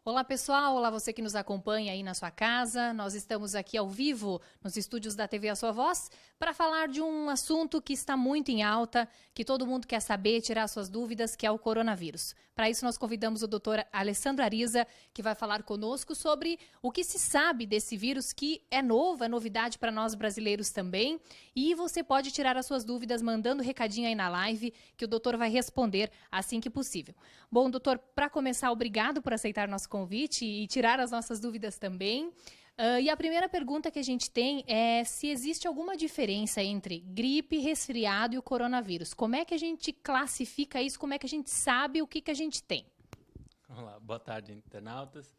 Olá pessoal, olá você que nos acompanha aí na sua casa. Nós estamos aqui ao vivo nos estúdios da TV A Sua Voz para falar de um assunto que está muito em alta, que todo mundo quer saber, tirar suas dúvidas, que é o coronavírus. Para isso nós convidamos o Dr. Alessandro Ariza, que vai falar conosco sobre o que se sabe desse vírus, que é novo, é novidade para nós brasileiros também. E você pode tirar as suas dúvidas mandando recadinho aí na live, que o doutor vai responder assim que possível. Bom, doutor, para começar, obrigado por aceitar nosso convite e tirar as nossas dúvidas também. E a primeira pergunta que a gente tem é se existe alguma diferença entre gripe, resfriado e o coronavírus. Como é que a gente classifica isso? Como é que a gente sabe o que a gente tem? Olá, boa tarde, internautas.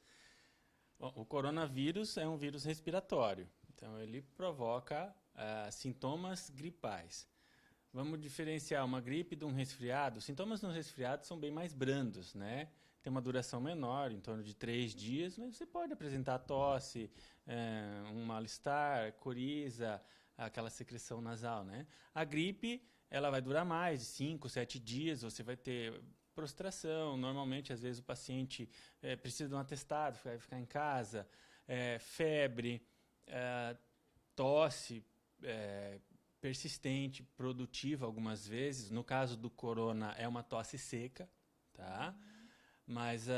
Bom, o coronavírus é um vírus respiratório, então ele provoca sintomas gripais. Vamos diferenciar uma gripe de um resfriado. Os sintomas no resfriado são bem mais brandos, né? Tem uma duração menor, em torno de 3 dias, mas você pode apresentar tosse, um mal-estar, coriza, aquela secreção nasal, né? A gripe, ela vai durar mais, de 5, 7 dias, você vai ter prostração. Normalmente, às vezes, o paciente precisa de um atestado, vai ficar em casa, febre, tosse, persistente, produtiva algumas vezes. No caso do corona, é uma tosse seca, tá? Mas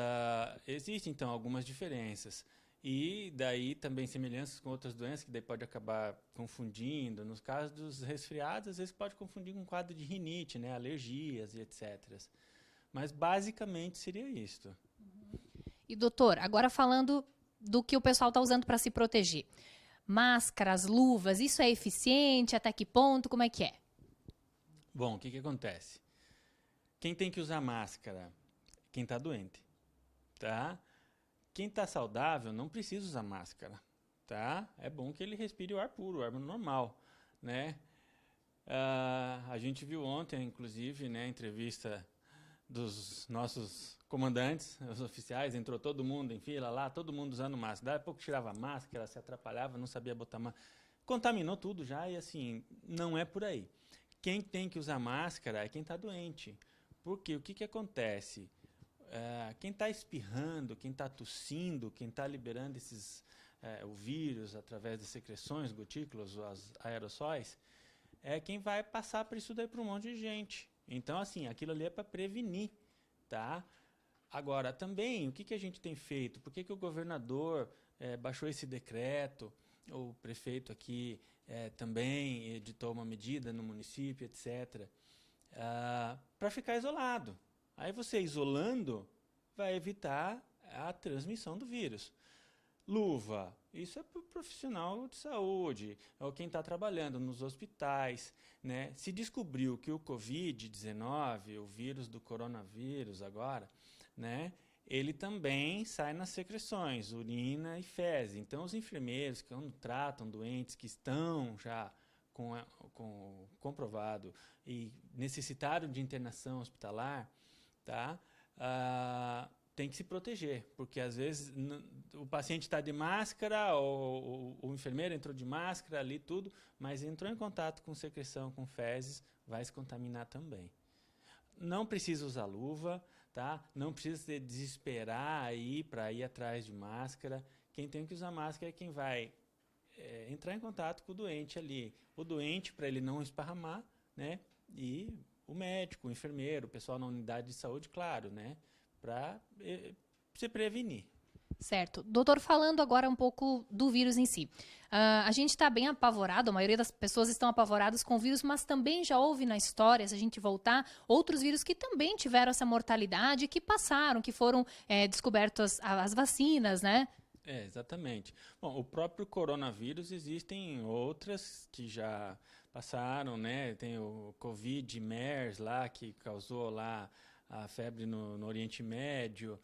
existem, então, algumas diferenças. E daí também semelhanças com outras doenças, que daí pode acabar confundindo. No caso dos resfriados, às vezes pode confundir com um quadro de rinite, né? Alergias e etc. Mas basicamente seria isto. E doutor, agora falando do que o pessoal está usando para se proteger. Máscaras, luvas, isso é eficiente? Até que ponto? Como é que é? Bom, o que acontece? Quem tem que usar máscara? Quem está doente, tá? Quem está saudável não precisa usar máscara, tá? É bom que ele respire o ar puro, o ar normal, né? A gente viu ontem, inclusive, né, a entrevista dos nossos comandantes, os oficiais, entrou todo mundo em fila lá, todo mundo usando máscara. Daí a pouco tirava a máscara, se atrapalhava, não sabia botar máscara. Contaminou tudo já e assim, não é por aí. Quem tem que usar máscara é quem está doente. Porque o que acontece? Quem está espirrando, quem está tossindo, quem está liberando o vírus através das secreções, gotículas, os aerossóis, é quem vai passar por isso daí para um monte de gente. Então, assim, aquilo ali é para prevenir, tá? Agora, também, o que a gente tem feito? Por que o governador baixou esse decreto? O prefeito aqui também editou uma medida no município, etc. Para ficar isolado. Aí você isolando vai evitar a transmissão do vírus. Luva, isso é para o profissional de saúde, ou quem está trabalhando nos hospitais, né? Se descobriu que o Covid-19, o vírus do coronavírus agora, né? Ele também sai nas secreções, urina e fezes. Então, os enfermeiros que quando tratam doentes que estão já com comprovado e necessitaram de internação hospitalar, tá? Tem que se proteger, porque às vezes o paciente está de máscara, ou o enfermeiro entrou de máscara ali, tudo, mas entrou em contato com secreção, com fezes, vai se contaminar também. Não precisa usar luva, tá? Não precisa se desesperar aí para ir atrás de máscara. Quem tem que usar máscara é quem vai entrar em contato com o doente ali. O doente, para ele não esparramar, né? E o médico, o enfermeiro, o pessoal na unidade de saúde, claro, né? Para se prevenir. Certo. Doutor, falando agora um pouco do vírus em si. A gente está bem apavorado, a maioria das pessoas estão apavoradas com o vírus, mas também já houve na história, se a gente voltar, outros vírus que também tiveram essa mortalidade, que passaram, que foram descobertas as vacinas, né? Exatamente. Bom, o próprio coronavírus, existem outras que já passaram, né? Tem o Covid, MERS lá, que causou lá a febre no Oriente Médio.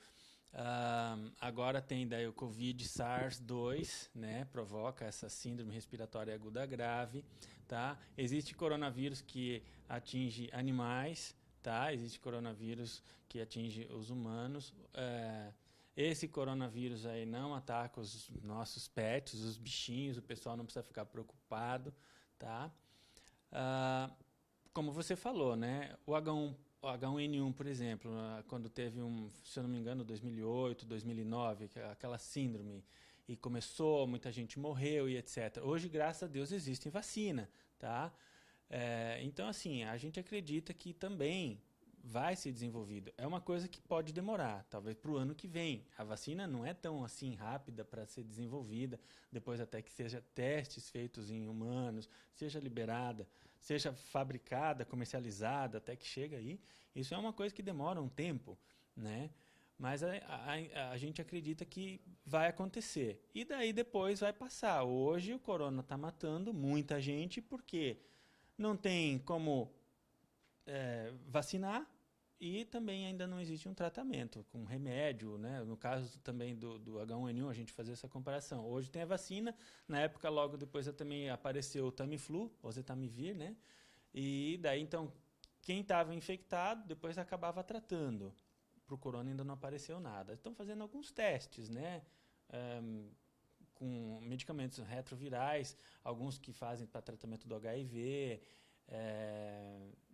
Agora tem daí o Covid SARS-2, né? Provoca essa síndrome respiratória aguda grave, tá? Existe coronavírus que atinge animais, tá? Existe coronavírus que atinge os humanos. Esse coronavírus aí não ataca os nossos pets, os bichinhos, o pessoal não precisa ficar preocupado, tá? Como você falou, né? O o H1N1, por exemplo, quando teve se eu não me engano, 2008, 2009, aquela síndrome, e começou, muita gente morreu e etc. Hoje, graças a Deus, existe vacina, tá? Então, assim, a gente acredita que também vai ser desenvolvido. É uma coisa que pode demorar, talvez para o ano que vem. A vacina não é tão assim rápida para ser desenvolvida, depois até que seja testes feitos em humanos, seja liberada, seja fabricada, comercializada, até que chega aí. Isso é uma coisa que demora um tempo, né? Mas a gente acredita que vai acontecer. E daí depois vai passar. Hoje o corona está matando muita gente porque não tem como vacinar e também ainda não existe um tratamento com remédio, né? No caso também do H1N1, a gente fazer essa comparação. Hoje tem a vacina, na época logo depois também apareceu o Tamiflu, oseltamivir, né? E daí então quem estava infectado depois acabava tratando. Para o corona ainda não apareceu nada. Estão fazendo alguns testes, né? Com medicamentos retrovirais, alguns que fazem para tratamento do HIV,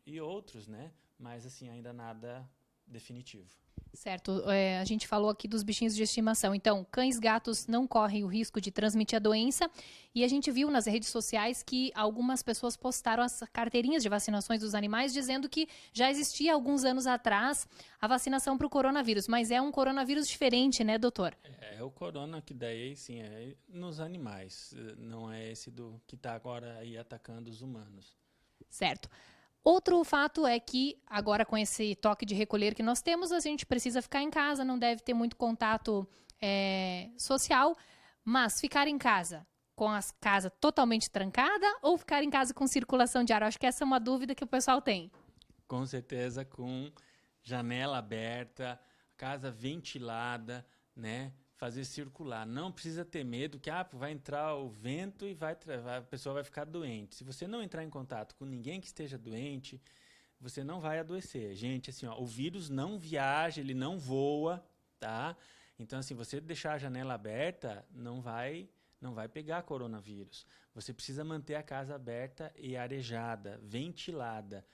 e outros, né? Mas assim, ainda nada definitivo. Certo, a gente falou aqui dos bichinhos de estimação. Então, cães, gatos não correm o risco de transmitir a doença. E a gente viu nas redes sociais que algumas pessoas postaram as carteirinhas de vacinações dos animais, dizendo que já existia alguns anos atrás a vacinação para o coronavírus. Mas é um coronavírus diferente, né, doutor? É o corona que daí, sim, é nos animais. Não é esse que está agora aí atacando os humanos. Certo. Outro fato é que, agora com esse toque de recolher que nós temos, a gente precisa ficar em casa, não deve ter muito contato social, mas ficar em casa com a casa totalmente trancada ou ficar em casa com circulação de ar? Eu acho que essa é uma dúvida que o pessoal tem. Com certeza com janela aberta, casa ventilada, né? Fazer circular. Não precisa ter medo que vai entrar o vento e a pessoa vai ficar doente. Se você não entrar em contato com ninguém que esteja doente, você não vai adoecer. Gente, assim, ó, o vírus não viaja, ele não voa, tá? Então, assim, você deixar a janela aberta, não vai pegar coronavírus. Você precisa manter a casa aberta e arejada, ventilada.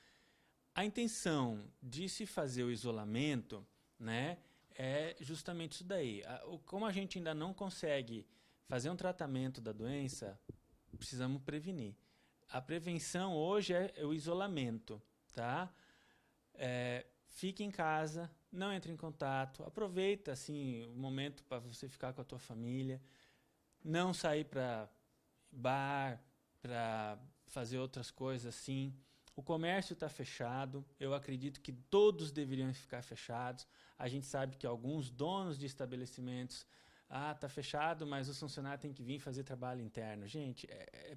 A intenção de se fazer o isolamento, né? É justamente isso daí. Como a gente ainda não consegue fazer um tratamento da doença, precisamos prevenir. A prevenção hoje é o isolamento, tá? Fique em casa, não entre em contato, aproveita assim o momento para você ficar com a tua família, não sair para bar, para fazer outras coisas assim. O comércio está fechado, eu acredito que todos deveriam ficar fechados. A gente sabe que alguns donos de estabelecimentos, está fechado, mas os funcionários têm que vir fazer trabalho interno. Gente,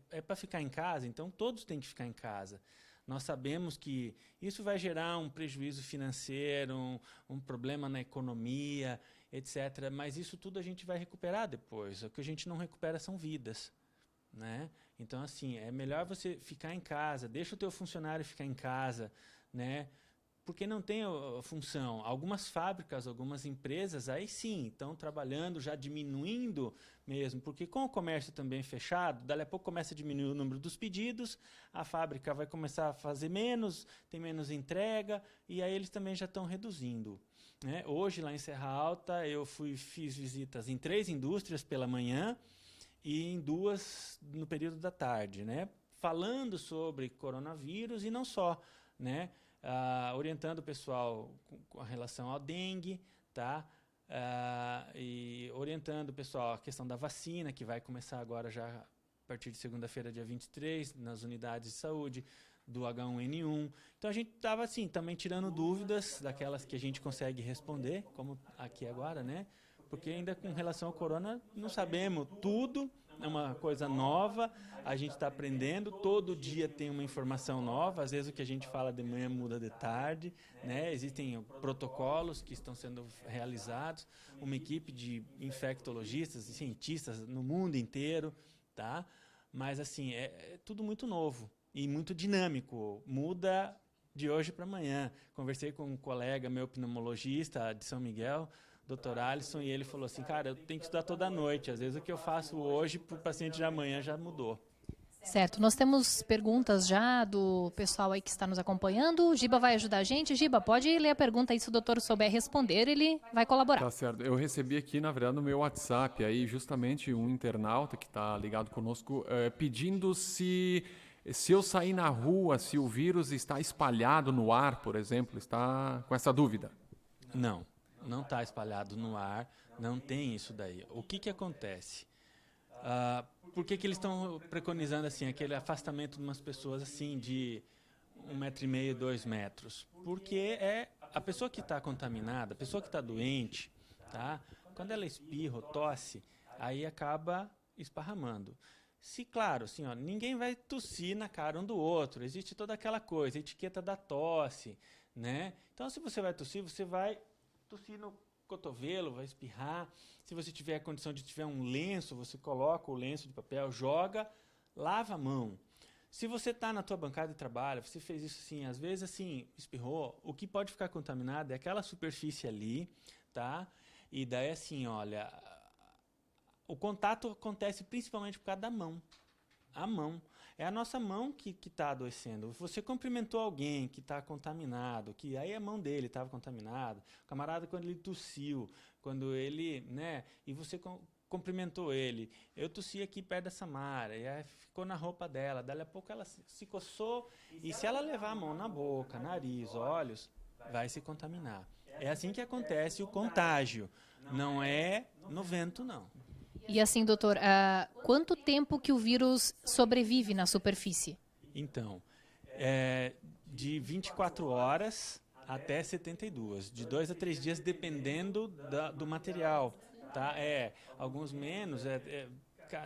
é para ficar em casa, então todos têm que ficar em casa. Nós sabemos que isso vai gerar um prejuízo financeiro, um problema na economia, etc. Mas isso tudo a gente vai recuperar depois. O que a gente não recupera são vidas, né? Então, assim, é melhor você ficar em casa, deixa o teu funcionário ficar em casa, né? Porque não tem a função. Algumas fábricas, algumas empresas, aí sim, estão trabalhando, já diminuindo mesmo, porque com o comércio também fechado, dali a pouco começa a diminuir o número dos pedidos, a fábrica vai começar a fazer menos, tem menos entrega, e aí eles também já estão reduzindo, né? Hoje, lá em Serra Alta, eu fiz visitas em 3 indústrias pela manhã, e em 2 no período da tarde, né? Falando sobre coronavírus e não só, né? Orientando o pessoal com relação ao dengue, tá? E orientando o pessoal a questão da vacina, que vai começar agora já a partir de segunda-feira, dia 23, nas unidades de saúde, do H1N1. Então a gente estava assim, também tirando dúvidas daquelas que a gente consegue responder, como aqui agora, né? Porque ainda com relação ao corona não sabemos tudo, é uma coisa nova, a gente está aprendendo, todo dia tem uma informação nova, às vezes o que a gente fala de manhã muda de tarde, né? Existem protocolos que estão sendo realizados, uma equipe de infectologistas e cientistas no mundo inteiro, tá? Mas assim, é tudo muito novo e muito dinâmico, muda de hoje para amanhã. Conversei com um colega meu pneumologista de São Miguel, Dr. Alisson, e ele falou assim, cara, eu tenho que estudar toda noite, às vezes o que eu faço hoje para o paciente de amanhã já mudou. Certo, nós temos perguntas já do pessoal aí que está nos acompanhando. O Giba vai ajudar a gente. Giba, pode ler a pergunta aí, se o doutor souber responder, ele vai colaborar. Tá certo. Eu recebi aqui, na verdade, no meu WhatsApp, aí justamente um internauta que está ligado conosco, pedindo se eu sair na rua, se o vírus está espalhado no ar, por exemplo, está com essa dúvida. Não, não está espalhado no ar, não tem isso daí. O que acontece? Por que eles estão preconizando assim aquele afastamento de umas pessoas assim de 1,5 m, 2 metros? Porque é a pessoa que está contaminada, a pessoa que está doente, tá? Quando ela espirra ou tosse, aí acaba esparramando. Se, claro, assim, ó, ninguém vai tossir na cara um do outro, existe toda aquela coisa, a etiqueta da tosse, né? Então, se você vai tossir no cotovelo, vai espirrar. Se você tiver a condição de tiver um lenço, você coloca o lenço de papel, joga, lava a mão. Se você está na tua bancada de trabalho, você fez isso assim, às vezes assim, espirrou, o que pode ficar contaminado é aquela superfície ali, tá? E daí assim, olha, o contato acontece principalmente por causa da mão. A mão. É a nossa mão que está adoecendo. Você cumprimentou alguém que está contaminado, que aí a mão dele estava contaminada. O camarada, quando ele tossiu, quando ele, né, e você cumprimentou ele. Eu tossi aqui perto da Samara, e aí ficou na roupa dela. Dali a pouco ela se coçou, e se ela levar a mão na boca, nariz, olhos, vai se contaminar. É assim que acontece o contágio. Não é no vento, não. E assim, doutor, quanto tempo que o vírus sobrevive na superfície? Então, de 24 horas até 72, de 2 a 3 dias, dependendo do material. Tá? Alguns menos,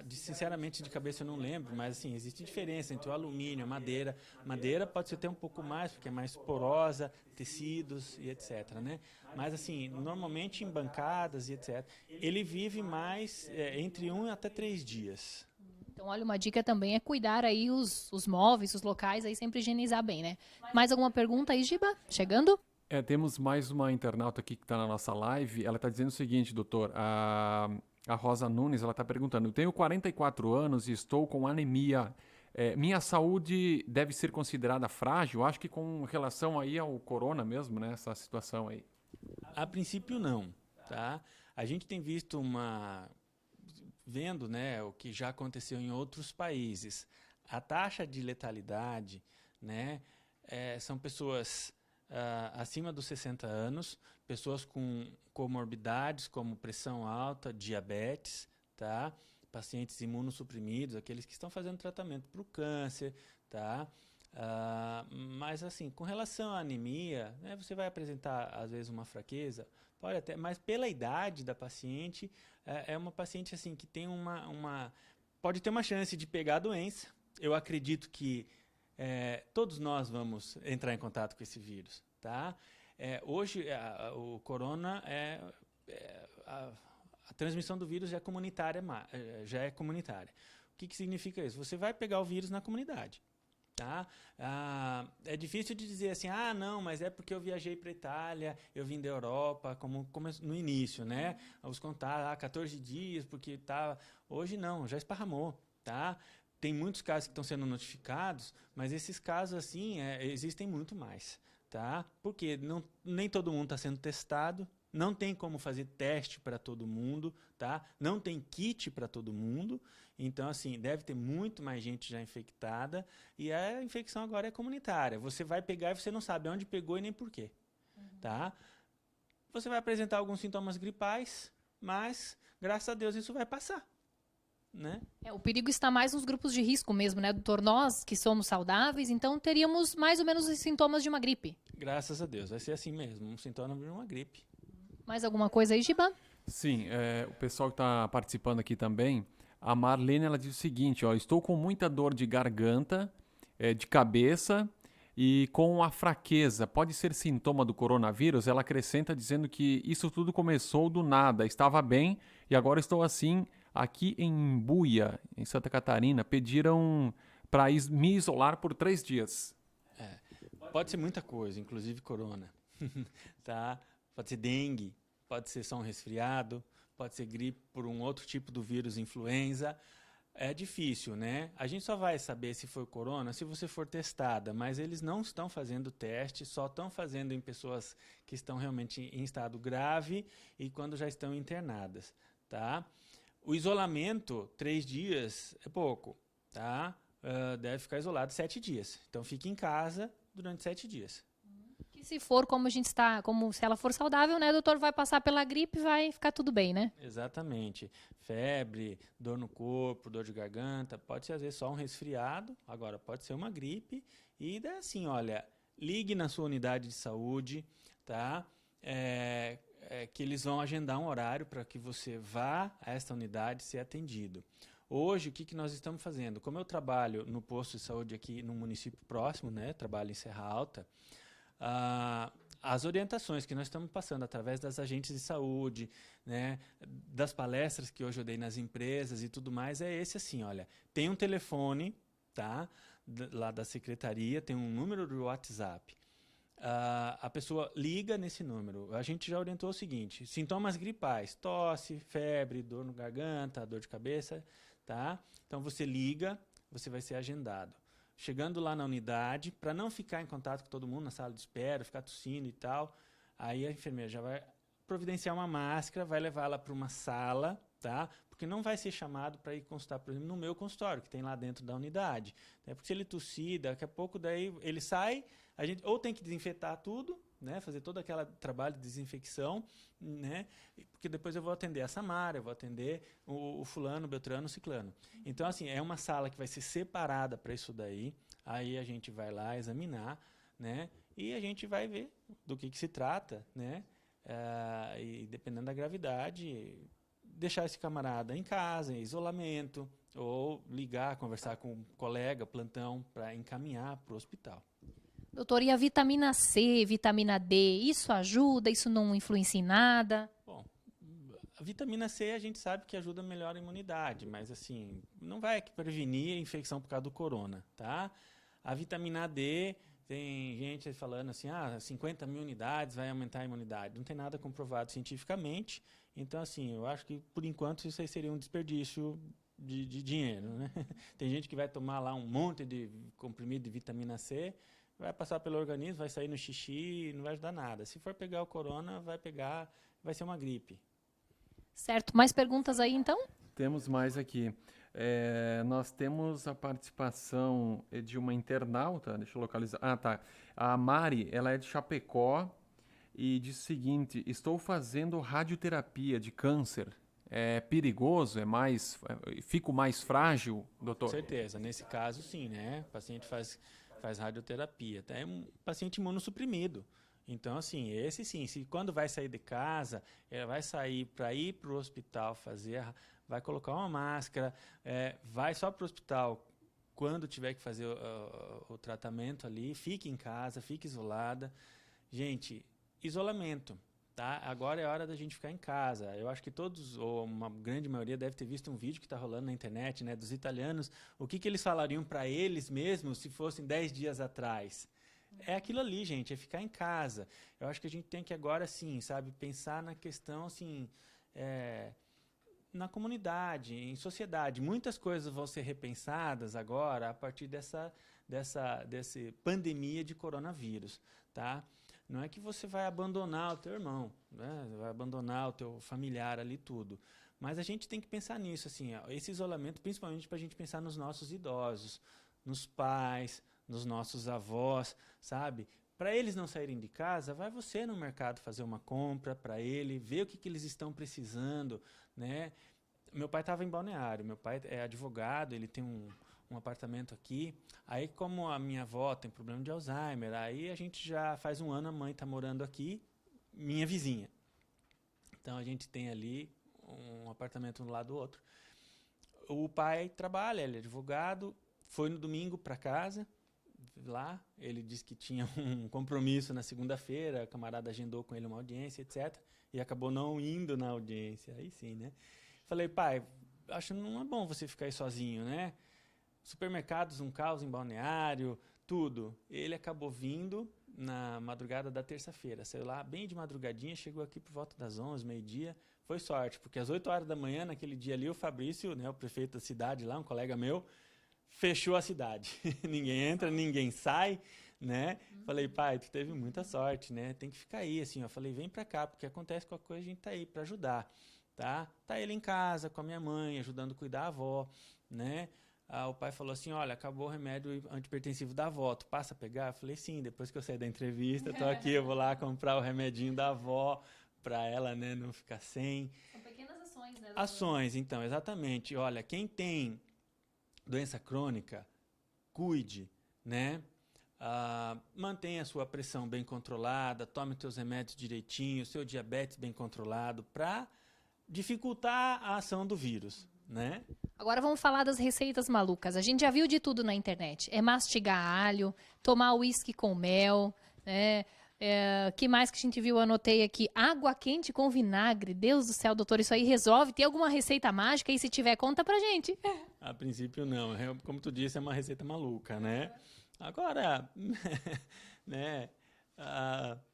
sinceramente de cabeça eu não lembro, mas assim, existe diferença entre o alumínio, a madeira. Madeira pode ser até um pouco mais, porque é mais porosa, tecidos e etc. Né? Mas assim, normalmente em bancadas e etc. Ele vive mais entre 1 até 3 dias. Então, olha, uma dica também é cuidar aí os móveis, os locais, aí sempre higienizar bem, né? Mais alguma pergunta aí, Giba? Chegando? Temos mais uma internauta aqui que está na nossa live. Ela está dizendo o seguinte, doutor. A Rosa Nunes, ela está perguntando. Eu tenho 44 anos e estou com anemia. Minha saúde deve ser considerada frágil? Acho que com relação aí ao corona mesmo, né? Essa situação aí. A princípio, não. Tá? A gente tem visto vendo, né, o que já aconteceu em outros países. A taxa de letalidade, né, são pessoas acima dos 60 anos, pessoas com comorbidades como pressão alta, diabetes, tá? Pacientes imunossuprimidos, aqueles que estão fazendo tratamento para o câncer, tá? Mas assim, com relação à anemia, né, você vai apresentar às vezes uma fraqueza, pode até, mas pela idade da paciente, é uma paciente assim que tem pode ter uma chance de pegar a doença. Eu acredito que todos nós vamos entrar em contato com esse vírus, tá? Hoje o corona a transmissão do vírus já é comunitária, O que significa isso? Você vai pegar o vírus na comunidade. Tá? É difícil de dizer assim, não, mas é porque eu viajei para a Itália, eu vim da Europa, como no início, né? Os contatos, 14 dias, porque tá. Hoje não, já esparramou, tá? Tem muitos casos que estão sendo notificados, mas esses casos assim existem muito mais, tá? Porque nem todo mundo está sendo testado. Não tem como fazer teste para todo mundo, tá? Não tem kit para todo mundo. Então, assim, deve ter muito mais gente já infectada. E a infecção agora é comunitária. Você vai pegar e você não sabe onde pegou e nem por quê, tá? Você vai apresentar alguns sintomas gripais, mas, graças a Deus, isso vai passar, né? O perigo está mais nos grupos de risco mesmo, né, doutor? Nós, que somos saudáveis, então teríamos mais ou menos os sintomas de uma gripe. Graças a Deus, vai ser assim mesmo, um sintoma de uma gripe. Mais alguma coisa aí, Giba? Sim, o pessoal que está participando aqui também, a Marlene, ela diz o seguinte, ó, estou com muita dor de garganta, de cabeça e com a fraqueza. Pode ser sintoma do coronavírus? Ela acrescenta dizendo que isso tudo começou do nada, estava bem e agora estou assim aqui em Imbuia, em Santa Catarina. Pediram para me isolar por 3 dias. Pode ser muita coisa, inclusive corona, tá? Pode ser dengue, pode ser só um resfriado, pode ser gripe por um outro tipo do vírus influenza. É difícil, né? A gente só vai saber se foi corona se você for testada, mas eles não estão fazendo teste, só estão fazendo em pessoas que estão realmente em estado grave e quando já estão internadas, tá? O isolamento, 3 dias é pouco, tá? Deve ficar isolado 7 dias. Então fique em casa durante 7 dias. Que se for como a gente está, como se ela for saudável, né, doutor, vai passar pela gripe e vai ficar tudo bem, né? Exatamente. Febre, dor no corpo, dor de garganta, pode ser às vezes só um resfriado, agora pode ser uma gripe. E daí assim, olha, ligue na sua unidade de saúde, tá? Que eles vão agendar um horário para que você vá a esta unidade ser atendido. Hoje, o que nós estamos fazendo? Como eu trabalho no posto de saúde aqui no município próximo, né? Trabalho em Serra Alta, as orientações que nós estamos passando através das agentes de saúde, né, das palestras que hoje eu dei nas empresas e tudo mais, é esse assim, olha, tem um telefone, tá, lá da secretaria, tem um número do WhatsApp. A pessoa liga nesse número. A gente já orientou o seguinte: sintomas gripais, tosse, febre, dor no garganta, dor de cabeça, tá? Então você liga, você vai ser agendado. Chegando lá na unidade, para não ficar em contato com todo mundo na sala de espera, ficar tossindo e tal, aí a enfermeira já vai providenciar uma máscara, vai levá-la para uma sala, tá? Porque não vai ser chamado para ir consultar, por exemplo, no meu consultório, que tem lá dentro da unidade. Né? Porque se ele tossir, daqui a pouco daí ele sai, a gente ou tem que desinfetar tudo, né? Fazer todo aquele trabalho de desinfecção, né? Porque depois eu vou atender a Samara, eu vou atender o fulano, o Beltrano, o Ciclano. Então, assim, é uma sala que vai ser separada para isso daí, aí a gente vai lá examinar, né? E a gente vai ver do que se trata, né? E dependendo da gravidade, deixar esse camarada em casa, em isolamento, ou ligar, conversar com um colega, plantão, para encaminhar para o hospital. Doutor, e a vitamina C, vitamina D, isso ajuda? Isso não influencia em nada? Bom, a vitamina C a gente sabe que ajuda a melhorar a imunidade, mas assim, não vai prevenir a infecção por causa do corona, tá? A vitamina D, tem gente falando assim, 50 mil unidades vai aumentar a imunidade. Não tem nada comprovado cientificamente, então assim, eu acho que por enquanto isso aí seria um desperdício de dinheiro, né? Tem gente que vai tomar lá um monte de comprimido de vitamina C, vai passar pelo organismo, vai sair no xixi e não vai ajudar nada. Se for pegar o corona, vai ser uma gripe. Certo. Mais perguntas aí, então? Temos mais aqui. Nós temos a participação de uma internauta, deixa eu localizar. Ah, tá. A Mari, ela é de Chapecó e diz o seguinte: estou fazendo radioterapia de câncer. É perigoso? Fico mais frágil, doutor? Com certeza. Nesse caso, sim, né? O paciente faz radioterapia. É um paciente imunossuprimido. Então, assim, esse sim, se quando vai sair de casa, ele vai sair para ir para o hospital vai colocar uma máscara, vai só para o hospital quando tiver que fazer o tratamento ali, fique em casa, fique isolada. Gente, isolamento, tá? Agora é hora da gente ficar em casa. Eu acho que todos, ou uma grande maioria, deve ter visto um vídeo que está rolando na internet, né, dos italianos, o que eles falariam para eles mesmos se fossem 10 dias atrás. É aquilo ali, gente, é ficar em casa. Eu acho que a gente tem que agora, sim, sabe, pensar na questão, assim, na comunidade, em sociedade. Muitas coisas vão ser repensadas agora a partir dessa pandemia de coronavírus, tá? Não é que você vai abandonar o teu irmão, né? Vai abandonar o teu familiar ali, tudo. Mas a gente tem que pensar nisso, assim, esse isolamento, principalmente para a gente pensar nos nossos idosos, nos pais, nos nossos avós, sabe? Para eles não saírem de casa, vai você no mercado fazer uma compra para ele, ver o que eles estão precisando, né? Meu pai estava em Balneário, meu pai é advogado, ele tem um apartamento aqui. Aí, como a minha avó tem problema de Alzheimer, aí a gente já faz um ano, a mãe está morando aqui, minha vizinha. Então, a gente tem ali um apartamento um do lado do outro. O pai trabalha, ele é advogado, foi no domingo para casa, lá, ele disse que tinha um compromisso na segunda-feira, a camarada agendou com ele uma audiência, etc. E acabou não indo na audiência, aí sim, né? Falei, pai, acho que não é bom você ficar aí sozinho, né? Supermercados, um caos em Balneário, tudo. Ele acabou vindo, na madrugada da terça-feira. Saiu lá bem de madrugadinha, chegou aqui por volta das 11, meio-dia. Foi sorte, porque às 8 horas da manhã, naquele dia ali, o Fabrício, né, o prefeito da cidade lá, um colega meu, fechou a cidade. Ninguém entra, ninguém sai, né? Falei, pai, tu teve muita sorte, né? Tem que ficar aí, assim, ó. Falei, vem pra cá, porque acontece qualquer coisa, a gente tá aí pra ajudar, tá? Tá ele em casa, com a minha mãe, ajudando a cuidar da avó, né? O pai falou assim, olha, acabou o remédio antipertensivo da avó, tu passa a pegar? Eu falei, sim, depois que eu sair da entrevista, tô aqui, eu vou lá comprar o remedinho da avó pra ela, né, não ficar sem. São pequenas ações, né, doutor? Ações, então, exatamente. Olha, quem tem doença crônica, cuide, né? Mantenha a sua pressão bem controlada, tome os seus remédios direitinho, seu diabetes bem controlado, para dificultar a ação do vírus, né? Agora vamos falar das receitas malucas. A gente já viu de tudo na internet. É mastigar alho, tomar uísque com mel, né? Que mais que a gente viu? Eu anotei aqui. Água quente com vinagre. Deus do céu, doutor, isso aí resolve? Tem alguma receita mágica? E se tiver, conta pra gente. A princípio não. Como tu disse, é uma receita maluca, né? Agora, né?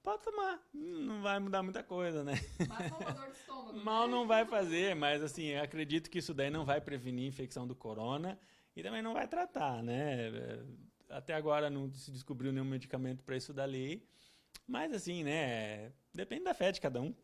Pode tomar, não vai mudar muita coisa, né? Mas só uma dor de estômago. Mal não vai fazer, mas assim, eu acredito que isso daí não vai prevenir a infecção do corona e também não vai tratar, né? Até agora não se descobriu nenhum medicamento para isso dali, mas assim, né? Depende da fé de cada um.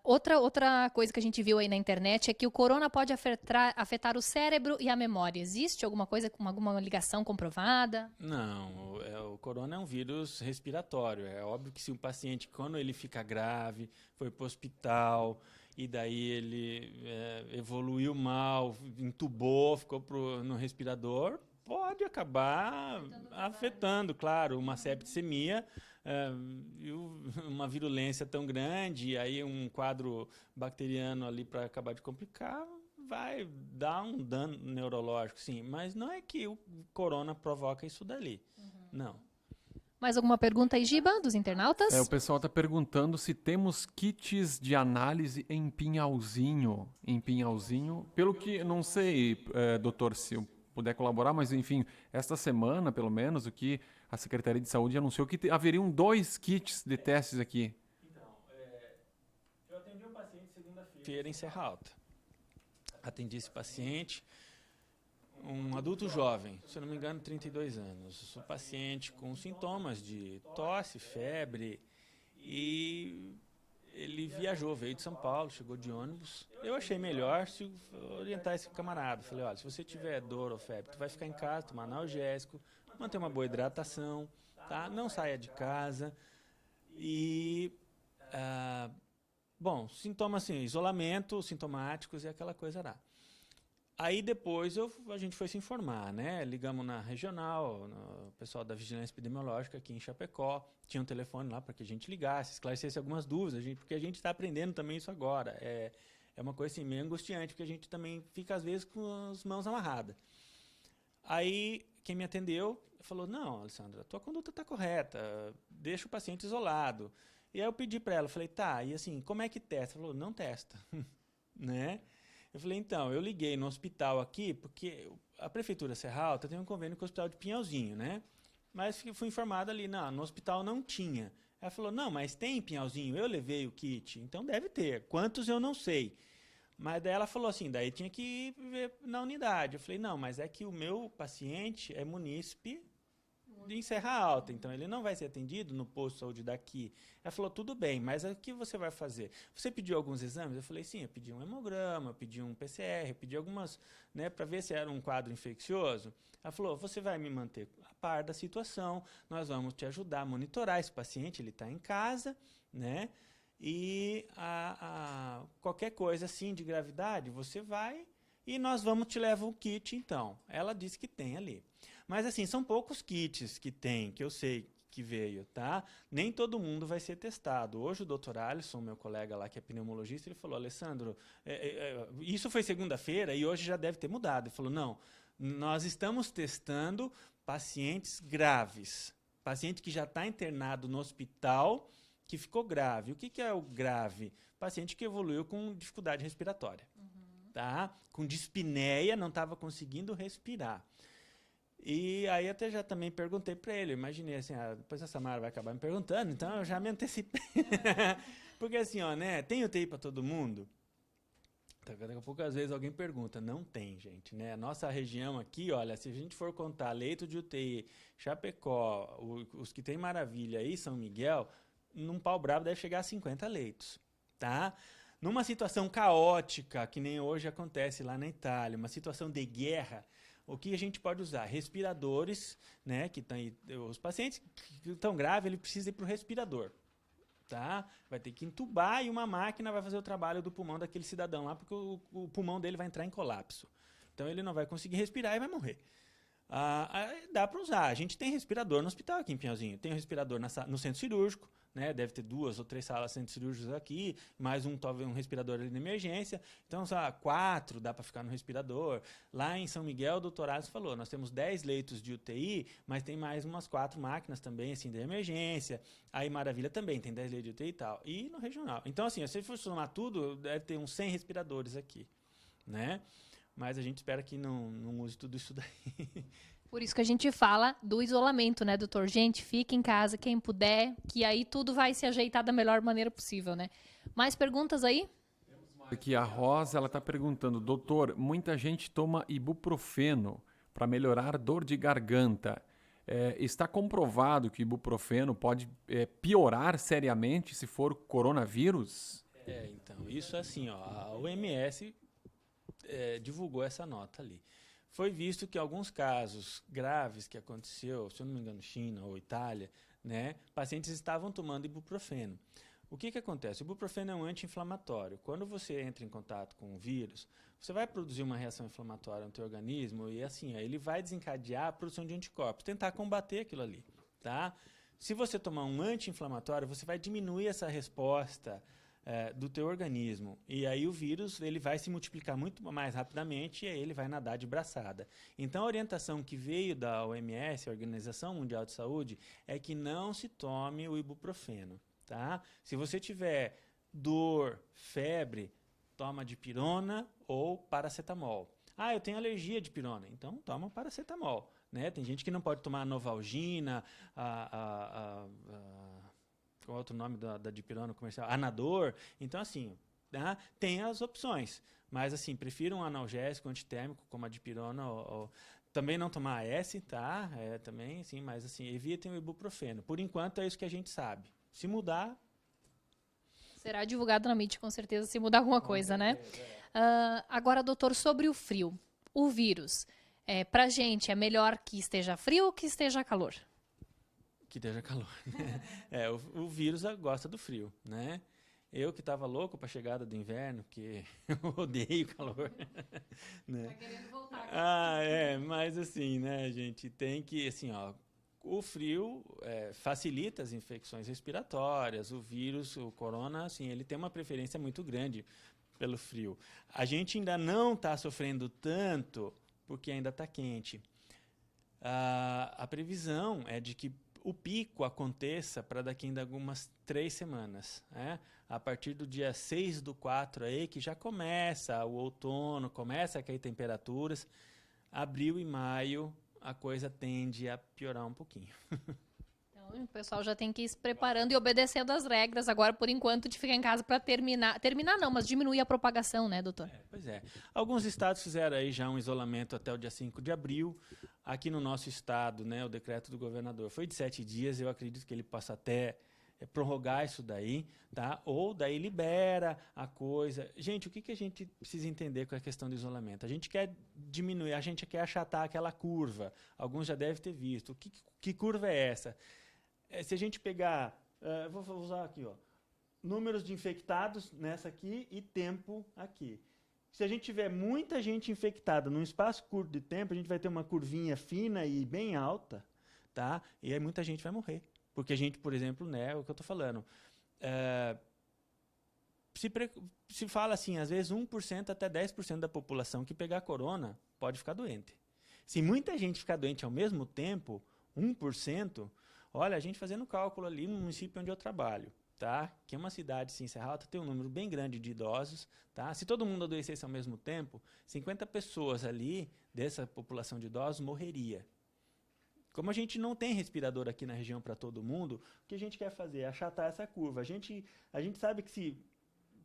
Outra coisa que a gente viu aí na internet é que o corona pode afetar o cérebro e a memória. Existe alguma coisa com alguma ligação comprovada? Não, o corona é um vírus respiratório. É óbvio que se um paciente, quando ele fica grave, foi para o hospital e daí ele evoluiu mal, entubou, ficou no respirador, pode acabar afetando, claro, uma septicemia, e uma virulência tão grande, aí um quadro bacteriano ali para acabar de complicar, vai dar um dano neurológico, sim. Mas não é que o corona provoca isso dali, não. Mais alguma pergunta aí, Giba, dos internautas? O pessoal está perguntando se temos kits de análise em Pinhalzinho. Em Pinhalzinho, pelo que, não sei, doutor, se eu puder colaborar, mas enfim, esta semana, pelo menos, o que a Secretaria de Saúde anunciou que haveriam 2 kits de testes aqui. Então, eu atendi um paciente segunda-feira em Serra Alta. Atendi esse paciente, um adulto jovem, se eu não me engano, 32 anos. Um paciente com sintomas de tosse, febre, e ele viajou, veio de São Paulo, chegou de ônibus. Eu achei melhor se orientar esse camarada. Falei, olha, se você tiver dor ou febre, tu vai ficar em casa, tomar analgésico, manter uma boa hidratação, tá? Não saia de casa. E, bom, sintomas assim, isolamento, sintomáticos e aquela coisa lá. Aí depois a gente foi se informar, né? Ligamos na regional, no pessoal da Vigilância Epidemiológica aqui em Chapecó. Tinha um telefone lá para que a gente ligasse, esclarecesse algumas dúvidas, porque a gente está aprendendo também isso agora. É uma coisa assim, meio angustiante, porque a gente também fica às vezes com as mãos amarradas. Aí quem me atendeu falou, não, Alessandra, a tua conduta está correta, deixa o paciente isolado. E aí eu pedi para ela, falei, tá, e assim, como é que testa? Ela falou, não testa, né? Eu falei, então, eu liguei no hospital aqui, porque a Prefeitura Serra Alta tem um convênio com o Hospital de Pinhalzinho, né? Mas fui informado ali, não, no hospital não tinha. Ela falou, não, mas tem em Pinhalzinho, eu levei o kit, então deve ter. Quantos eu não sei. Mas daí ela falou assim, daí tinha que ver na unidade. Eu falei, não, mas é que o meu paciente é munícipe em Serra Alta, então ele não vai ser atendido no posto de saúde daqui. Ela falou, tudo bem, mas o que você vai fazer? Você pediu alguns exames? Eu falei, sim, eu pedi um hemograma, eu pedi um PCR, eu pedi algumas, né, para ver se era um quadro infeccioso. Ela falou, você vai me manter a par da situação, nós vamos te ajudar a monitorar esse paciente, ele está em casa, né, e qualquer coisa assim de gravidade, você vai e nós vamos te levar o kit, então. Ela disse que tem ali. Mas, assim, são poucos kits que tem, que eu sei que veio, tá? Nem todo mundo vai ser testado. Hoje o Dr. Alisson, meu colega lá, que é pneumologista, ele falou, Alessandro, isso foi segunda-feira e hoje já deve ter mudado. Ele falou, não, nós estamos testando pacientes graves. Paciente que já está internado no hospital, que ficou grave. O que é o grave? Paciente que evoluiu com dificuldade respiratória. Tá? Com dispneia, não estava conseguindo respirar. E aí até já também perguntei para ele, eu imaginei assim, depois a Samara vai acabar me perguntando, então eu já me antecipei. Porque assim, ó, né, tem UTI para todo mundo? Daqui a pouco, às vezes, alguém pergunta. Não tem, gente, né? A nossa região aqui, olha, se a gente for contar leito de UTI, Chapecó, os que tem Maravilha e São Miguel, num pau bravo deve chegar a 50 leitos, tá? Numa situação caótica, que nem hoje acontece lá na Itália, uma situação de guerra, o que a gente pode usar? Respiradores, né? Os pacientes que estão graves, ele precisa ir para o respirador. Tá? Vai ter que entubar e uma máquina vai fazer o trabalho do pulmão daquele cidadão lá, porque o pulmão dele vai entrar em colapso. Então ele não vai conseguir respirar e vai morrer. Dá para usar. A gente tem respirador no hospital aqui em Pinhalzinho. Tem um respirador no centro cirúrgico, né? Deve ter 2 ou 3 salas centro cirúrgicos aqui, mais talvez um respirador ali na emergência. Então, 4 dá para ficar no respirador. Lá em São Miguel, o doutor Alisson falou, nós temos 10 leitos de UTI, mas tem mais umas 4 máquinas também, assim, de emergência. Aí Maravilha também tem 10 leitos de UTI e tal. E no regional. Então, assim, se for somar tudo, deve ter uns 100 respiradores aqui, né? Mas a gente espera que não use tudo isso daí. Por isso que a gente fala do isolamento, né, doutor? Gente, fique em casa, quem puder, que aí tudo vai se ajeitar da melhor maneira possível, né? Mais perguntas aí? Aqui a Rosa, ela está perguntando, doutor, muita gente toma ibuprofeno para melhorar dor de garganta. Está comprovado que o ibuprofeno pode piorar seriamente se for coronavírus? Então, isso assim, ó, a OMS divulgou essa nota ali. Foi visto que alguns casos graves que aconteceu, se eu não me engano, China ou Itália, né, pacientes estavam tomando ibuprofeno. O que acontece? O ibuprofeno é um anti-inflamatório. Quando você entra em contato com o vírus, você vai produzir uma reação inflamatória no teu organismo e assim, ele vai desencadear a produção de anticorpos, tentar combater aquilo ali, tá? Se você tomar um anti-inflamatório, você vai diminuir essa resposta do teu organismo. E aí o vírus ele vai se multiplicar muito mais rapidamente e aí ele vai nadar de braçada. Então a orientação que veio da OMS, a Organização Mundial de Saúde, é que não se tome o ibuprofeno. Tá? Se você tiver dor, febre, toma dipirona ou paracetamol. Eu tenho alergia de pirona, então toma paracetamol. Né? Tem gente que não pode tomar Novalgina, qual é o outro nome da dipirona comercial? Anador. Então, assim, tá? Tem as opções. Mas, assim, prefiro um analgésico antitérmico, como a dipirona, também não tomar AS, tá? Também, sim, mas, assim, evitem o ibuprofeno. Por enquanto, é isso que a gente sabe. Se mudar... Será divulgado na mídia, com certeza, se mudar alguma coisa, né? Agora, doutor, sobre o frio. O vírus, pra gente, é melhor que esteja frio ou que esteja calor? Que esteja calor. Né? O vírus gosta do frio, né? Eu que estava louco para a chegada do inverno, que eu odeio calor. Né? Tá querendo voltar aqui. Mas assim, né, gente, tem que, assim, ó, o frio facilita as infecções respiratórias, o vírus, o corona, assim, ele tem uma preferência muito grande pelo frio. A gente ainda não está sofrendo tanto porque ainda está quente. A previsão é de que o pico aconteça para daqui ainda algumas 3 semanas. Né? A partir do dia 6/4 aí, que já começa o outono, começa a cair temperaturas, abril e maio a coisa tende a piorar um pouquinho. Então, o pessoal já tem que ir se preparando e obedecendo as regras agora, por enquanto, de ficar em casa para terminar. Terminar não, mas diminuir a propagação, né, doutor? Pois é. Alguns estados fizeram aí já um isolamento até o dia 5 de abril. Aqui no nosso estado, né, o decreto do governador foi de 7 dias. Eu acredito que ele possa até prorrogar isso daí, tá? Ou daí libera a coisa. Gente, o que a gente precisa entender com a questão do isolamento? A gente quer diminuir, a gente quer achatar aquela curva. Alguns já devem ter visto. Que curva é essa? Se a gente pegar, vou usar aqui, ó, números de infectados nessa aqui e tempo aqui. Se a gente tiver muita gente infectada num espaço curto de tempo, a gente vai ter uma curvinha fina e bem alta, tá? E aí muita gente vai morrer. Porque a gente, por exemplo, né, é o que eu estou falando, se fala assim, às vezes 1% até 10% da população que pegar corona pode ficar doente. Se muita gente ficar doente ao mesmo tempo, 1%, olha, a gente fazendo cálculo ali no município onde eu trabalho, tá? Que é uma cidade, sim, Serra Alta, tem um número bem grande de idosos, tá? Se todo mundo adoecesse ao mesmo tempo, 50 pessoas ali dessa população de idosos morreria, como a gente não tem respirador aqui na região para todo mundo, o que a gente quer fazer é achatar essa curva. A gente sabe que se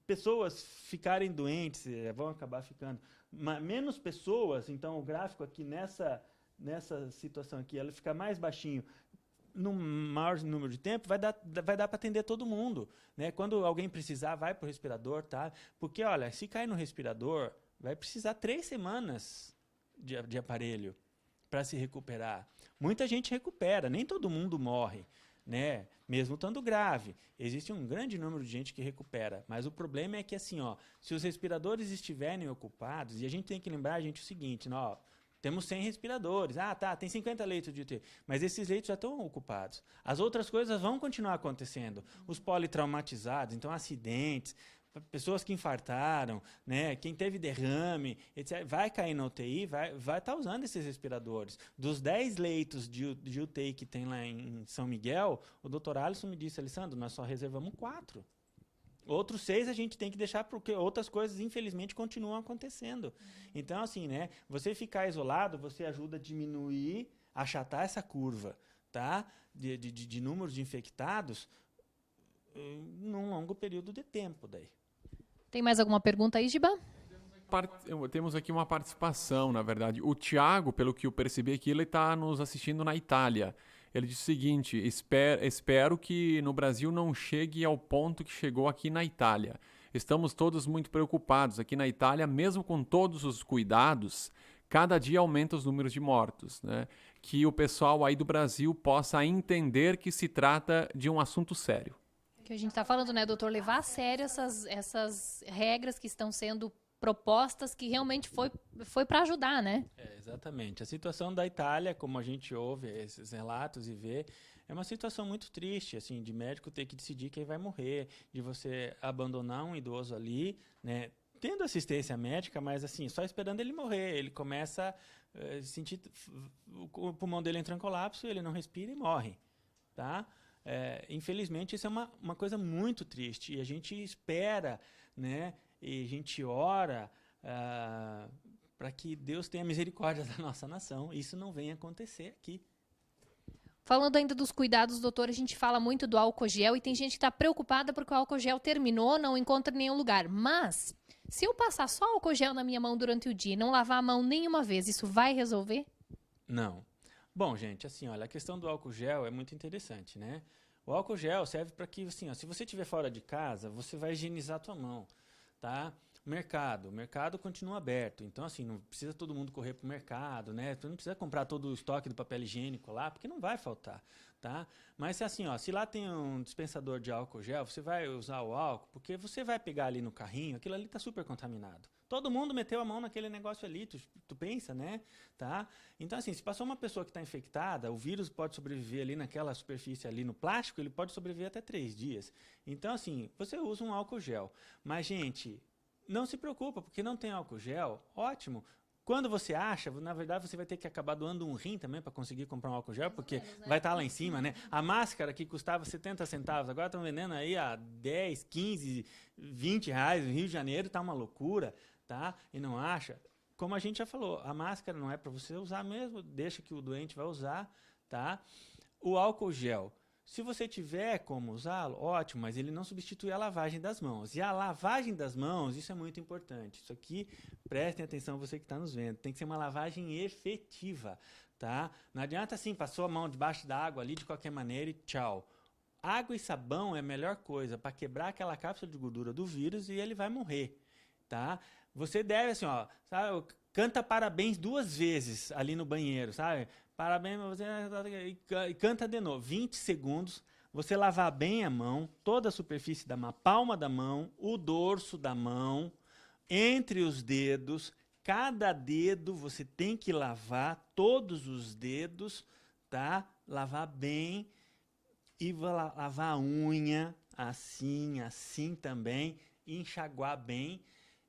pessoas ficarem doentes, vão acabar ficando. Menos pessoas, então o gráfico aqui nessa situação aqui, ela fica mais baixinho, no maior número de tempo, vai dar para atender todo mundo, né? Quando alguém precisar, vai para o respirador, tá? Porque, olha, se cair no respirador, vai precisar 3 semanas de aparelho para se recuperar. Muita gente recupera, nem todo mundo morre, né? Mesmo estando grave. Existe um grande número de gente que recupera, mas o problema é que, assim, ó, se os respiradores estiverem ocupados, e a gente tem que lembrar, gente, o seguinte, ó, temos 100 respiradores. Ah, tá, tem 50 leitos de UTI. Mas esses leitos já estão ocupados. As outras coisas vão continuar acontecendo. Os politraumatizados, então acidentes, pessoas que infartaram, né, quem teve derrame, etc., vai cair na UTI, vai estar usando esses respiradores. Dos 10 leitos de UTI que tem lá em São Miguel, o doutor Alisson me disse, Alessandro, nós só reservamos 4. Outros 6 a gente tem que deixar porque outras coisas, infelizmente, continuam acontecendo. Então, assim, né? Você ficar isolado, você ajuda a diminuir, achatar essa curva, tá? De números de infectados num longo período de tempo daí. Tem mais alguma pergunta aí, Giba? Temos aqui uma participação, na verdade. O Thiago, pelo que eu percebi aqui, ele está nos assistindo na Itália. Ele disse o seguinte, espero que no Brasil não chegue ao ponto que chegou aqui na Itália. Estamos todos muito preocupados. Aqui na Itália, mesmo com todos os cuidados, cada dia aumenta os números de mortos, né? Que o pessoal aí do Brasil possa entender que se trata de um assunto sério. Que a gente está falando, né, doutor? Levar a sério essas regras que estão sendo propostas, que realmente foi para ajudar, né? Exatamente. A situação da Itália, como a gente ouve esses relatos e vê, é uma situação muito triste, assim, de médico ter que decidir quem vai morrer, de você abandonar um idoso ali, né, tendo assistência médica, mas assim, só esperando ele morrer. Ele começa a sentir, o pulmão dele entra em colapso, ele não respira e morre, tá? Infelizmente, isso é uma coisa muito triste, e a gente espera, né, e a gente ora para que Deus tenha misericórdia da nossa nação, e isso não venha acontecer aqui. Falando ainda dos cuidados, doutor, a gente fala muito do álcool gel e tem gente que está preocupada porque o álcool gel terminou, não encontra em nenhum lugar. Mas, se eu passar só álcool gel na minha mão durante o dia e não lavar a mão nenhuma vez, isso vai resolver? Não. Bom, gente, assim, olha, a questão do álcool gel é muito interessante, né? O álcool gel serve para que, assim, ó, se você estiver fora de casa, você vai higienizar a tua mão, tá? O mercado continua aberto, então assim, não precisa todo mundo correr para o mercado, né? Tu não precisa comprar todo o estoque do papel higiênico lá, porque não vai faltar, tá? Mas assim, ó, se lá tem um dispensador de álcool gel, você vai usar o álcool, porque você vai pegar ali no carrinho, aquilo ali está super contaminado. Todo mundo meteu a mão naquele negócio ali, tu pensa, né? Tá? Então assim, se passou uma pessoa que está infectada, o vírus pode sobreviver ali naquela superfície ali no plástico, ele pode sobreviver até 3 dias. Então assim, você usa um álcool gel. Mas gente, não se preocupa, porque não tem álcool gel, ótimo. Quando você acha, na verdade você vai ter que acabar doando um rim também para conseguir comprar um álcool gel, porque vai estar lá em cima, né? A máscara que custava 70 centavos, agora estão vendendo aí a 10, 15, 20 reais no Rio de Janeiro, tá uma loucura, tá? E não acha. Como a gente já falou, a máscara não é para você usar mesmo, deixa que o doente vai usar, tá? O álcool gel, se você tiver como usá-lo, ótimo, mas ele não substitui a lavagem das mãos. E a lavagem das mãos, isso é muito importante. Isso aqui, prestem atenção você que está nos vendo, tem que ser uma lavagem efetiva, tá? Não adianta assim, passou a mão debaixo da água ali de qualquer maneira e tchau. Água e sabão é a melhor coisa para quebrar aquela cápsula de gordura do vírus e ele vai morrer, tá? Você deve, assim, ó, sabe, canta parabéns 2 vezes ali no banheiro, sabe? Parabéns para você e canta de novo. 20 segundos, você lavar bem a mão, toda a superfície da mão, palma da mão, o dorso da mão, entre os dedos, cada dedo você tem que lavar, todos os dedos, tá? Lavar bem e lavar a unha, assim também, e enxaguar bem.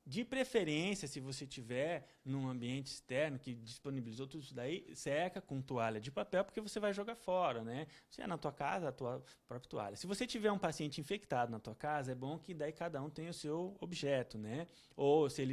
De preferência, se você tiver num ambiente externo que disponibilizou tudo isso daí, seca com toalha de papel, porque você vai jogar fora, né? Se é na tua casa, a tua própria toalha. Se você tiver um paciente infectado na tua casa, é bom que daí cada um tenha o seu objeto, né? Ou se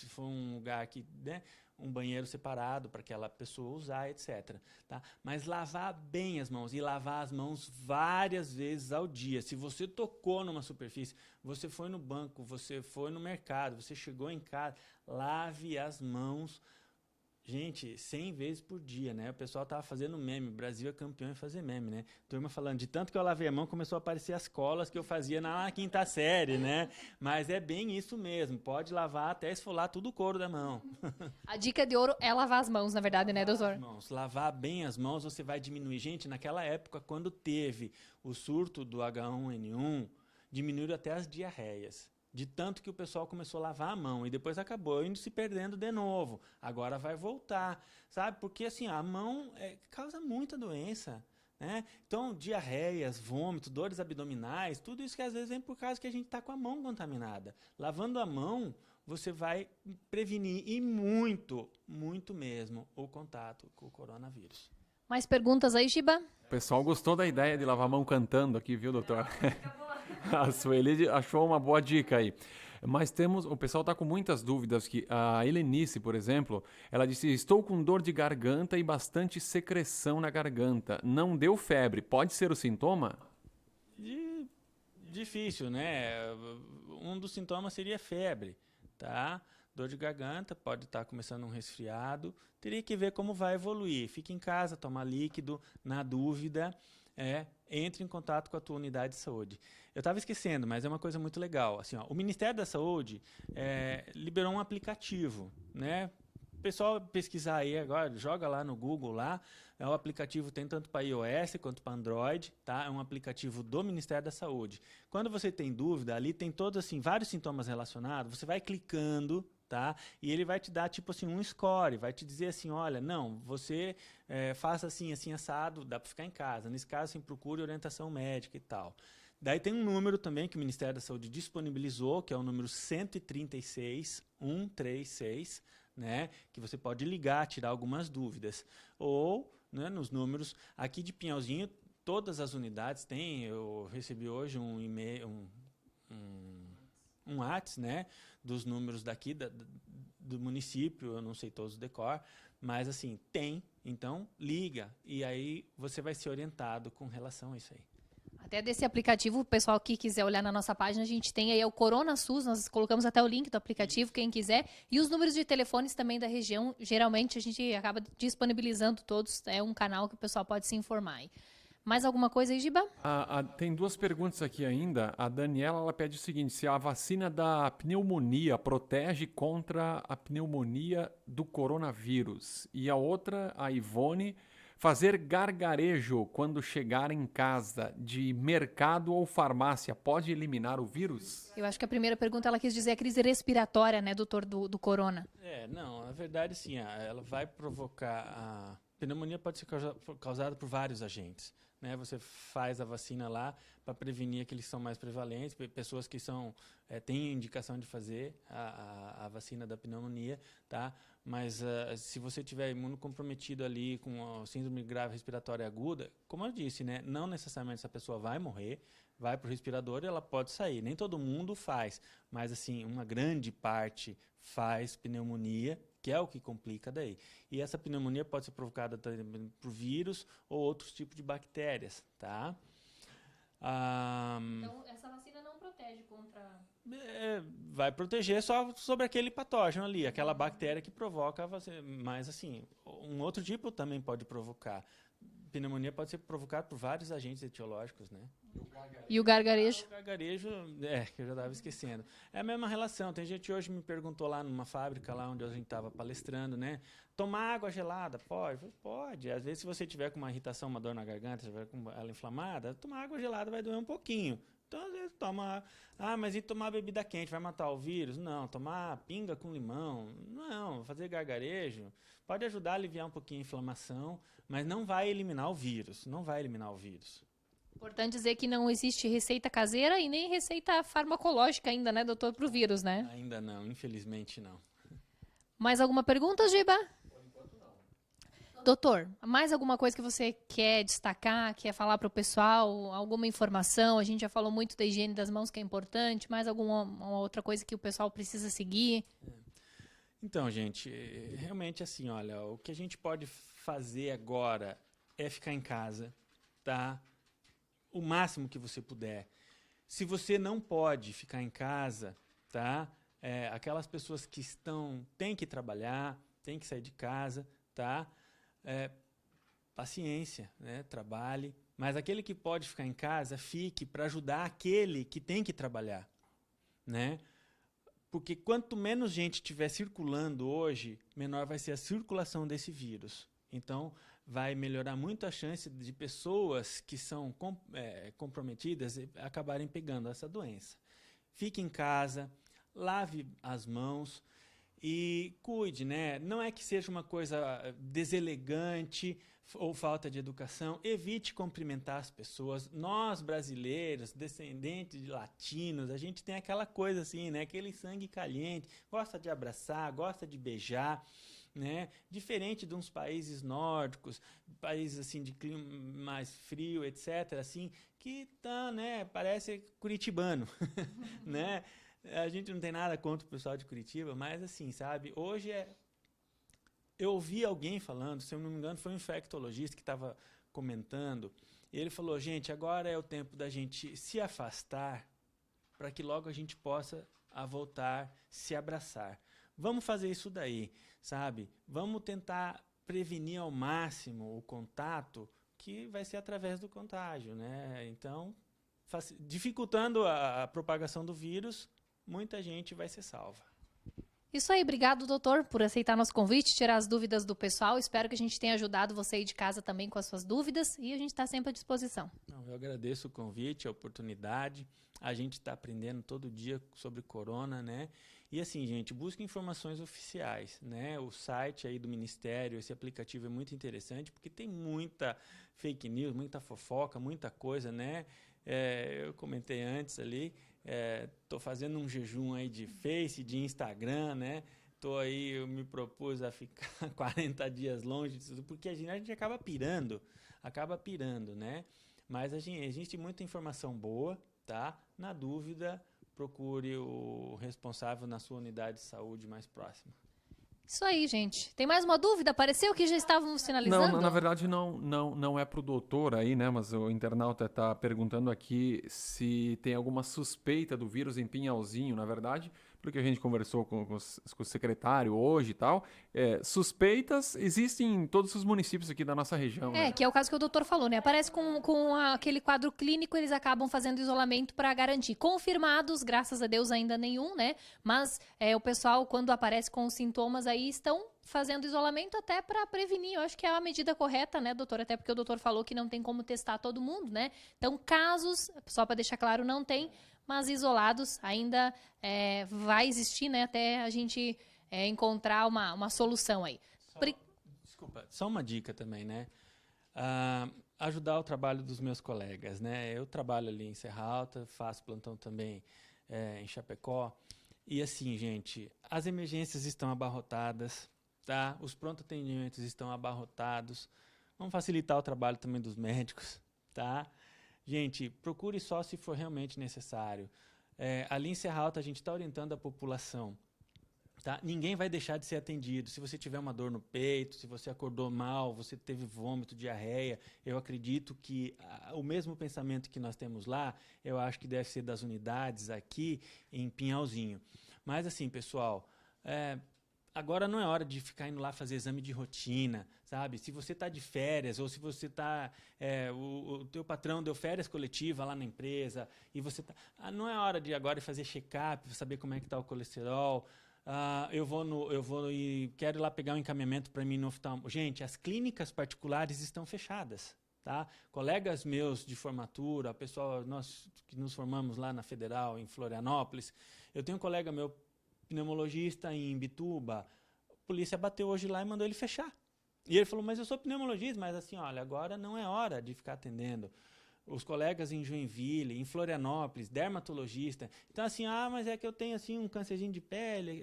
for um lugar que, né, um banheiro separado para aquela pessoa usar, etc. Tá? Mas lavar bem as mãos e lavar as mãos várias vezes ao dia. Se você tocou numa superfície, você foi no banco, você foi no mercado, você chegou em casa, lave as mãos. Gente, 100 vezes por dia, né? O pessoal tava fazendo meme. O Brasil é campeão em fazer meme, né? Turma falando, de tanto que eu lavei a mão, começou a aparecer as colas que eu fazia na quinta série, né? Mas é bem isso mesmo. Pode lavar até esfolar tudo o couro da mão. A dica de ouro é lavar as mãos, na verdade, né, doutor? Lavar bem as mãos, você vai diminuir. Gente, naquela época, quando teve o surto do H1N1, diminuíram até as diarreias. De tanto que o pessoal começou a lavar a mão e depois acabou indo se perdendo de novo. Agora vai voltar, sabe? Porque assim, a mão causa muita doença, né? Então, diarreias, vômitos, dores abdominais, tudo isso que às vezes vem por causa que a gente está com a mão contaminada. Lavando a mão, você vai prevenir e muito, muito mesmo o contato com o coronavírus. Mais perguntas aí, Giba? O pessoal gostou da ideia de lavar a mão cantando aqui, viu, doutor? A Sueli achou uma boa dica aí. Mas o pessoal está com muitas dúvidas. Que a Helenice, por exemplo, ela disse: estou com dor de garganta e bastante secreção na garganta. Não deu febre. Pode ser o sintoma? Difícil, né? Um dos sintomas seria febre, tá? Dor de garganta, pode estar começando um resfriado. Teria que ver como vai evoluir. Fique em casa, toma líquido. Na dúvida, entre em contato com a tua unidade de saúde. Eu estava esquecendo, mas é uma coisa muito legal. Assim, ó, o Ministério da Saúde liberou um aplicativo, né? O pessoal pesquisar aí agora, joga lá no Google lá. O aplicativo tem tanto para iOS quanto para Android, tá? É um aplicativo do Ministério da Saúde. Quando você tem dúvida, ali tem todos assim vários sintomas relacionados. Você vai clicando, tá? E ele vai te dar tipo assim um score, vai te dizer assim, olha, não, você faça assim, assim assado, dá para ficar em casa. Nesse caso, assim, procure orientação médica e tal. Daí tem um número também que o Ministério da Saúde disponibilizou, que é o número 136 136, né? Que você pode ligar, tirar algumas dúvidas. Ou, né, nos números aqui de Pinhalzinho, todas as unidades têm. Eu recebi hoje um e-mail, um WhatsApp, né, dos números daqui do município, eu não sei todos de cor, mas assim, tem, então liga e aí você vai ser orientado com relação a isso aí. Até desse aplicativo, o pessoal que quiser olhar na nossa página, a gente tem aí o Corona SUS, nós colocamos até o link do aplicativo, quem quiser, e os números de telefones também da região, geralmente a gente acaba disponibilizando todos, é um canal que o pessoal pode se informar aí. Mais alguma coisa aí, Giba? Tem duas perguntas aqui ainda. A Daniela ela pede o seguinte: se a vacina da pneumonia protege contra a pneumonia do coronavírus. E a outra, a Ivone, fazer gargarejo quando chegar em casa de mercado ou farmácia pode eliminar o vírus? Eu acho que a primeira pergunta ela quis dizer a crise respiratória, né, doutor, do corona. Não, na verdade sim, ela vai provocar a pneumonia pode ser causada por vários agentes. Né, você faz a vacina lá para prevenir aqueles que são mais prevalentes, pessoas que têm indicação de fazer a vacina da pneumonia, tá? Mas se você tiver imunocomprometido ali com a síndrome grave respiratória aguda, como eu disse, né, não necessariamente essa pessoa vai morrer, vai para o respirador e ela pode sair. Nem todo mundo faz, mas assim, uma grande parte faz pneumonia, que é o que complica daí. E essa pneumonia pode ser provocada também por vírus ou outros tipos de bactérias, tá? Então, essa vacina não protege contra... Vai proteger só sobre aquele patógeno ali, aquela bactéria que provoca a vacina. Mas, assim, um outro tipo também pode provocar. Pneumonia pode ser provocada por vários agentes etiológicos, né? E o gargarejo? O gargarejo, que eu já estava esquecendo. É a mesma relação. Tem gente hoje me perguntou lá numa fábrica, lá onde a gente estava palestrando, né? Tomar água gelada? Pode? Pode. Às vezes, se você tiver com uma irritação, uma dor na garganta, tiver com ela inflamada, tomar água gelada vai doer um pouquinho. Então, às vezes, toma... mas e tomar bebida quente? Vai matar o vírus? Não. Tomar pinga com limão? Não. Fazer gargarejo? Pode ajudar a aliviar um pouquinho a inflamação, mas não vai eliminar o vírus. Não vai eliminar o vírus. Importante dizer que não existe receita caseira e nem receita farmacológica ainda, né, doutor, para o vírus, né? Ainda não, infelizmente não. Mais alguma pergunta, Giba? Por enquanto não. Doutor, mais alguma coisa que você quer destacar, quer falar para o pessoal? Alguma informação? A gente já falou muito da higiene das mãos, que é importante. Mais alguma outra coisa que o pessoal precisa seguir? Então, gente, realmente assim, olha, o que a gente pode fazer agora é ficar em casa, tá? O máximo que você puder. Se você não pode ficar em casa, tá? Aquelas pessoas que têm que trabalhar, têm que sair de casa, tá? Paciência, né? Trabalhe. Mas aquele que pode ficar em casa, fique para ajudar aquele que tem que trabalhar, né? Porque quanto menos gente estiver circulando hoje, menor vai ser a circulação desse vírus. Então, vai melhorar muito a chance de pessoas que são comprometidas acabarem pegando essa doença. Fique em casa, lave as mãos e cuide, né? Não é que seja uma coisa deselegante ou falta de educação. Evite cumprimentar as pessoas. Nós, brasileiros, descendentes de latinos, a gente tem aquela coisa assim, né? Aquele sangue caliente, gosta de abraçar, gosta de beijar, né? Diferente de uns países nórdicos, países assim de clima mais frio, etc, assim, que tá, né, parece curitibano, né? A gente não tem nada contra o pessoal de Curitiba, mas assim, sabe, hoje eu ouvi alguém falando, se eu não me engano, foi um infectologista que estava comentando, e ele falou, gente, agora é o tempo da gente se afastar para que logo a gente possa voltar se abraçar. Vamos fazer isso daí, sabe? Vamos tentar prevenir ao máximo o contato, que vai ser através do contágio, né? Então, dificultando a propagação do vírus, muita gente vai ser salva. Isso aí, obrigado, doutor, por aceitar nosso convite, tirar as dúvidas do pessoal. Espero que a gente tenha ajudado você aí de casa também com as suas dúvidas e a gente está sempre à disposição. Não, eu agradeço o convite, a oportunidade. A gente está aprendendo todo dia sobre corona, né? E assim, gente, busque informações oficiais, né? O site aí do Ministério, esse aplicativo é muito interessante porque tem muita fake news, muita fofoca, muita coisa, né? Eu comentei antes ali, tô fazendo um jejum aí de Face, de Instagram, né? Eu me propus a ficar 40 dias longe disso, porque a gente acaba pirando, né? Mas existe muita informação boa, tá? Na dúvida, procure o responsável na sua unidade de saúde mais próxima. Isso aí, gente. Tem mais uma dúvida? Pareceu que já estávamos finalizando? Não, na verdade não é pro doutor aí, né? Mas o internauta está perguntando aqui se tem alguma suspeita do vírus em Pinhalzinho, na verdade, porque a gente conversou com o secretário hoje e tal. Suspeitas existem em todos os municípios aqui da nossa região, né? Que é o caso que o doutor falou, né? Aparece com aquele quadro clínico, eles acabam fazendo isolamento para garantir. Confirmados, graças a Deus, ainda nenhum, né? Mas o pessoal, quando aparece com os sintomas, aí estão fazendo isolamento até para prevenir. Eu acho que é a medida correta, né, doutor? Até porque o doutor falou que não tem como testar todo mundo, né? Então, casos, só para deixar claro, não tem, mas isolados ainda vai existir, né? Até a gente encontrar uma solução aí. Desculpa, só uma dica também, né? Ajudar o trabalho dos meus colegas, né? Eu trabalho ali em Serra Alta, faço plantão também em Chapecó. E assim, gente, as emergências estão abarrotadas, tá? Os pronto-atendimentos estão abarrotados. Vamos facilitar o trabalho também dos médicos, tá? Gente, procure só se for realmente necessário. Ali em Serra Alta, a gente está orientando a população. Tá? Ninguém vai deixar de ser atendido. Se você tiver uma dor no peito, se você acordou mal, você teve vômito, diarreia, eu acredito que o mesmo pensamento que nós temos lá, eu acho que deve ser das unidades aqui em Pinhalzinho. Mas assim, pessoal, agora não é hora de ficar indo lá fazer exame de rotina, sabe? Se você está de férias ou se você está... o teu patrão deu férias coletiva lá na empresa e você tá... não é hora de agora fazer check-up, saber como é que está o colesterol. Eu vou e quero ir lá pegar um encaminhamento para mim no oftalmo. Gente, as clínicas particulares estão fechadas, tá? Colegas meus de formatura, pessoal, nós que nos formamos lá na Federal, em Florianópolis, eu tenho um colega meu, pneumologista em Imbituba, a polícia bateu hoje lá e mandou ele fechar. E ele falou, mas eu sou pneumologista, mas assim, olha, agora não é hora de ficar atendendo. Os colegas em Joinville, em Florianópolis, dermatologista. Então, assim, mas é que eu tenho assim um câncerzinho de pele,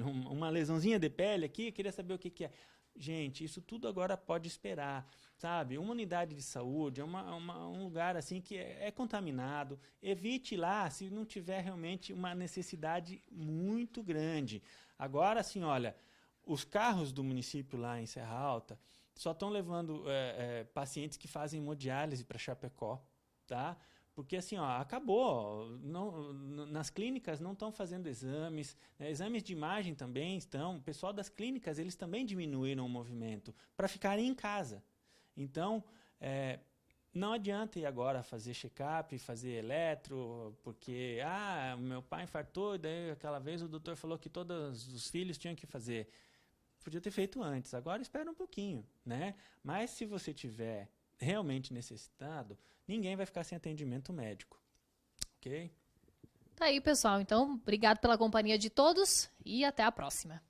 uma lesãozinha de pele aqui, queria saber o que é. Gente, isso tudo agora pode esperar. sabe? Uma unidade de saúde, um lugar assim que é contaminado. Evite lá se não tiver realmente uma necessidade muito grande. Agora, assim, olha, os carros do município lá em Serra Alta só estão levando pacientes que fazem hemodiálise para Chapecó, tá? Porque assim, ó, acabou. Nas clínicas não estão fazendo exames, né? Exames de imagem também estão. O pessoal das clínicas, eles também diminuíram o movimento para ficarem em casa. Então, não adianta ir agora fazer check-up, fazer eletro, porque, meu pai infartou, e daí aquela vez o doutor falou que todos os filhos tinham que fazer. Podia ter feito antes, agora espera um pouquinho, né? Mas se você tiver realmente necessitado, ninguém vai ficar sem atendimento médico, ok? Tá aí, pessoal. Então, obrigado pela companhia de todos e até a próxima.